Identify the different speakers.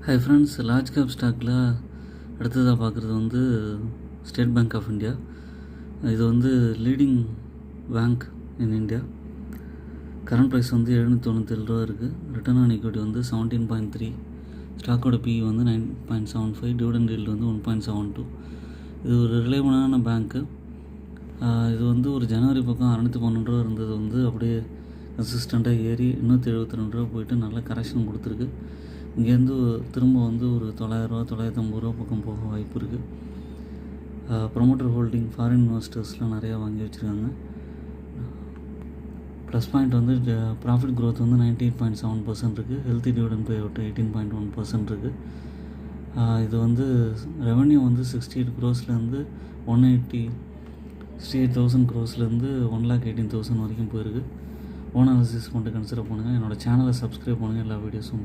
Speaker 1: Hi friends, large cap ஸ்டாக்கில் அடுத்ததாக பார்க்குறது வந்து ஸ்டேட் பேங்க் ஆஃப் இந்தியா. இது வந்து leading bank in India. Current price வந்து 797 ரூபா இருக்குது. ரிட்டர்ன் ஆன் ஈக்விட்டி வந்து 17.3. ஸ்டாக்கோட பிஇ வந்து 9.75. டிவிடெண்ட் ஈல்டு வந்து 1.72. இது ஒரு ரிலையபிளான பேங்க்கு. இது வந்து ஒரு ஜனவரி பக்கம் 612 ரூபா இருந்தது வந்து அப்படியே கன்சிஸ்டண்ட்டாக ஏறி 272 ரூபா போயிட்டு நல்ல கரெக்ஷன் கொடுத்துருக்கு. இங்கேருந்து திரும்ப வந்து ஒரு 900 ரூபா 950 ரூபா பக்கம் போக வாய்ப்பு இருக்குது. ப்ரொமோட்டர் ஹோல்டிங் ஃபாரின் இன்வெஸ்டர்ஸ்லாம் நிறையா வாங்கி வச்சுருக்காங்க. ப்ளஸ் பாயிண்ட் வந்து ப்ராஃபிட் க்ரோத் வந்து 98.7% இருக்குது. ஹெல்த்தி டிவிடெண்ட் பே அவுட் 18.1% இருக்குது. இது வந்து ரெவன்யூ வந்து 68 crores-லேருந்து 168,000 crores-லேருந்து 118,000 வரைக்கும் போயிருக்கு. ஓன் அனாலிசிஸ் கொண்டு கன்சிடர் பண்ணுங்கள். என்னோடய சேனலை சப்ஸ்கிரைப் பண்ணுங்கள். எல்லா வீடியோஸும்